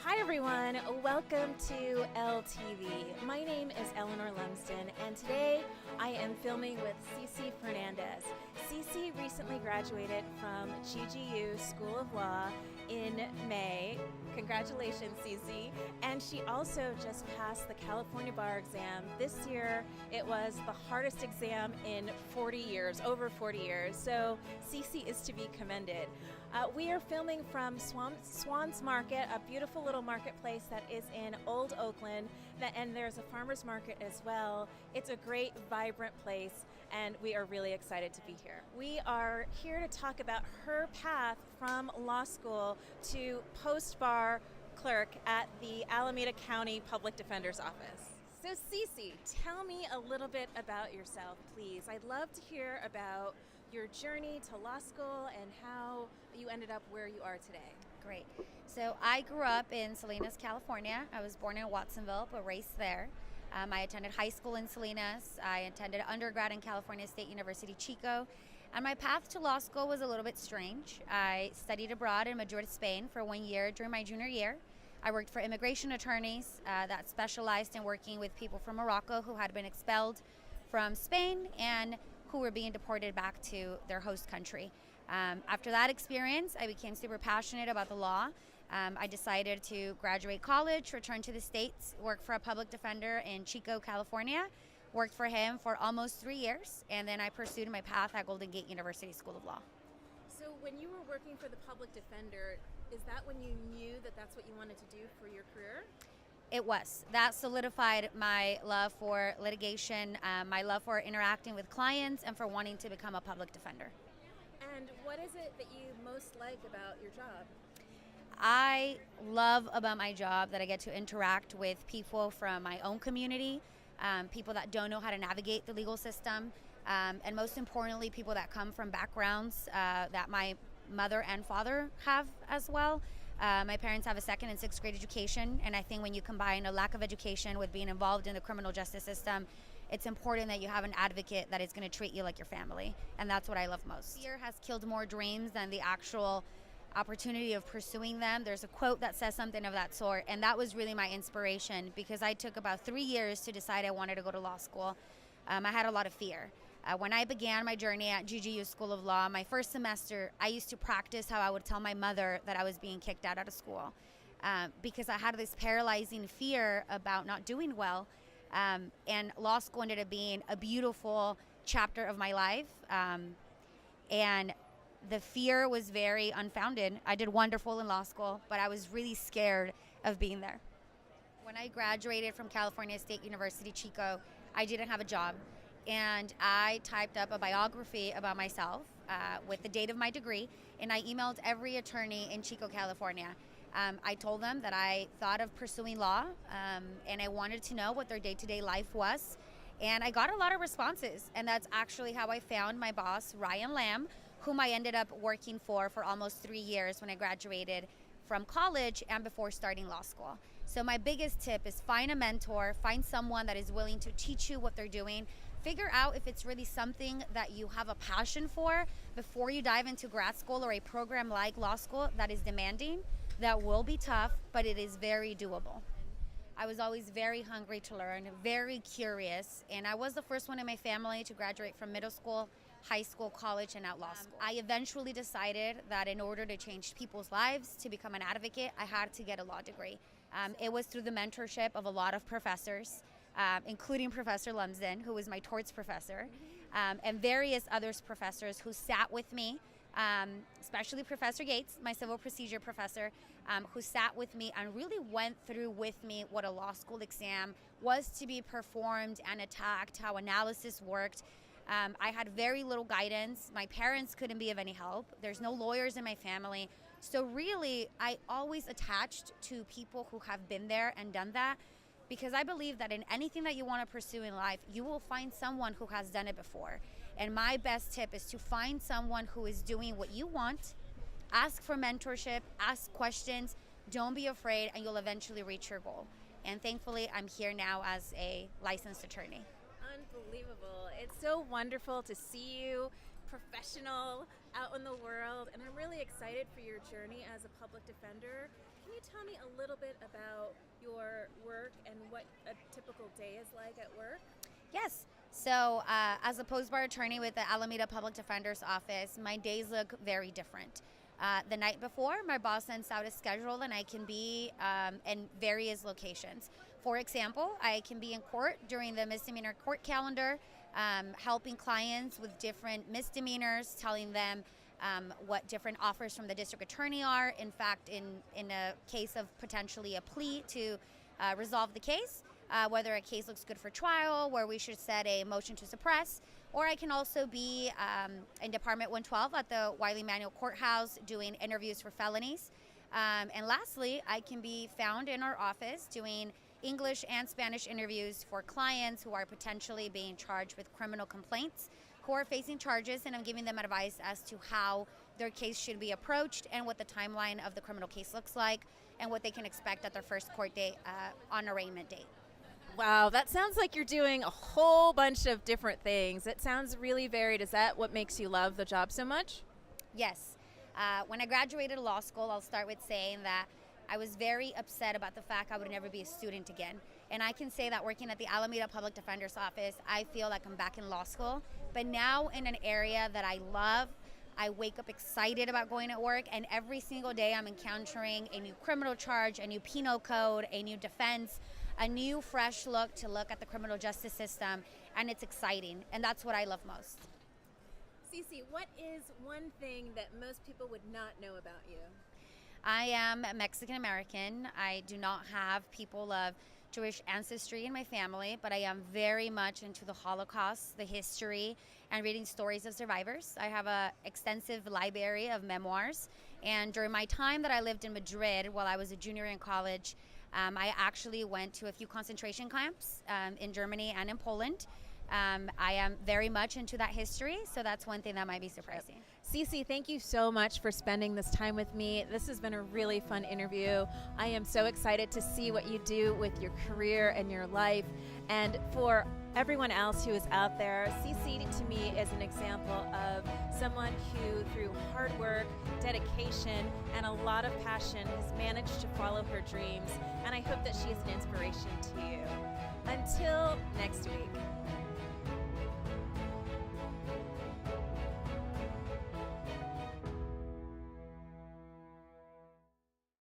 Hi everyone, welcome to elle-tv. My name is Eleanor Lumsden and today I am filming with Cece Fernández. Cece recently graduated from GGU School of Law in May. Congratulations, Cece. And she also just passed the California bar exam. This year it was the hardest exam in 40 years, over 40 years. So Cece is to be commended. We are filming from Swans Market, a beautiful little marketplace that is in Old Oakland, and there's a farmer's market as well. It's a great, vibrant place, and we are really excited to be here. We are here to talk about her path from law school to post-bar clerk at the Alameda County Public Defender's Office. So Cece, tell me a little bit about yourself, please. I'd love to hear about your journey to law school and how you ended up where you are today. Great. So I grew up in Salinas, California. I was born in Watsonville, but raised there. I attended high school in Salinas. I attended undergrad in California State University, Chico. And my path to law school was a little bit strange. I studied abroad in Madrid, Spain for 1 year during my junior year. I worked for immigration attorneys that specialized in working with people from Morocco who had been expelled from Spain and who were being deported back to their host country. After that experience, I became super passionate about the law. I decided to graduate college, return to the States, work for a public defender in Chico, California, worked for him for almost 3 years, and then I pursued my path at Golden Gate University School of Law. So when you were working for the public defender, is that when you knew that that's what you wanted to do for your career? It was. That solidified my love for litigation, my love for interacting with clients, and for wanting to become a public defender. And what is it that you most like about your job? I love about my job that I get to interact with people from my own community, people that don't know how to navigate the legal system, and most importantly, people that come from backgrounds that my mother and father have as well. My parents have a 2nd and 6th grade education, and I think when you combine a lack of education with being involved in the criminal justice system, it's important that you have an advocate that is going to treat you like your family, and that's what I love most. Fear has killed more dreams than the actual opportunity of pursuing them. There's a quote that says something of that sort, and that was really my inspiration because I took about 3 years to decide I wanted to go to law school. I had a lot of fear. When I began my journey at GGU School of Law, my first semester, I used to practice how I would tell my mother that I was being kicked out of school because I had this paralyzing fear about not doing well. And law school ended up being a beautiful chapter of my life. And the fear was very unfounded. I did wonderful in law school, but I was really scared of being there. When I graduated from California State University, Chico, I didn't have a job. And I typed up a biography about myself with the date of my degree, and I emailed every attorney in Chico, California. I told them that I thought of pursuing law, and I wanted to know what their day-to-day life was. And I got a lot of responses, and that's actually how I found my boss, Ryan Lamb, whom I ended up working for almost 3 years when I graduated from college and before starting law school. So my biggest tip is find a mentor, find someone that is willing to teach you what they're doing. Figure out if it's really something that you have a passion for before you dive into grad school or a program like law school that is demanding, that will be tough, but it is very doable. I was always very hungry to learn, very curious, and I was the first one in my family to graduate from middle school, high school, college, and now law school. I eventually decided that in order to change people's lives, to become an advocate, I had to get a law degree. It was through the mentorship of a lot of professors, including Professor Lumsden, who was my torts professor, and various other professors who sat with me, especially Professor Yates, my civil procedure professor, who sat with me and really went through with me what a law school exam was to be performed and attacked, how analysis worked. I had very little guidance. My parents couldn't be of any help. There's no lawyers in my family. So really, I always attached to people who have been there and done that, because I believe that in anything that you want to pursue in life, you will find someone who has done it before. And my best tip is to find someone who is doing what you want, ask for mentorship, ask questions, don't be afraid, and you'll eventually reach your goal. And thankfully, I'm here now as a licensed attorney. Unbelievable. It's so wonderful to see you professional out in the world, and I'm really excited for your journey as a public defender. can you tell me a little bit about your work and what a typical day is like at work? Yes. So, as a post-bar attorney with the Alameda Public Defender's Office, my days look very different. The night before, my boss sends out a schedule and I can be in various locations. For example, I can be in court during the misdemeanor court calendar, helping clients with different misdemeanors, telling them what different offers from the district attorney are. In fact, in a case of potentially a plea to resolve the case, whether a case looks good for trial, where we should set a motion to suppress, or I can also be in Department 112 at the Wiley Manual Courthouse doing interviews for felonies. And lastly, I can be found in our office doing English and Spanish interviews for clients who are potentially being charged with criminal complaints, who are facing charges, and I'm giving them advice as to how their case should be approached and what the timeline of the criminal case looks like and what they can expect at their first court date on arraignment date. Wow, that sounds like you're doing a whole bunch of different things. It sounds really varied. Is that what makes you love the job so much? Yes. When I graduated law school, I'll start with saying that I was very upset about the fact I would never be a student again. And I can say that working at the Alameda Public Defender's Office, I feel like I'm back in law school, but now in an area that I love. I wake up excited about going to work, and every single day I'm encountering a new criminal charge, a new penal code, a new defense, a new fresh look to look at the criminal justice system, and it's exciting, and that's what I love most. Cece, what is one thing that most people would not know about you? I am Mexican American. I do not have people of Jewish ancestry in my family, but I am very much into the Holocaust, the history, and reading stories of survivors. I have an extensive library of memoirs, and during my time that I lived in Madrid while I was a junior in college, I actually went to a few concentration camps in Germany and in Poland. I am very much into that history, so that's one thing that might be surprising. Cece, thank you so much for spending this time with me. This has been a really fun interview. I am so excited to see what you do with your career and your life. And for everyone else who is out there, Cece to me is an example of someone who, through hard work, dedication, and a lot of passion, has managed to follow her dreams. And I hope that she is an inspiration to you. Until next week.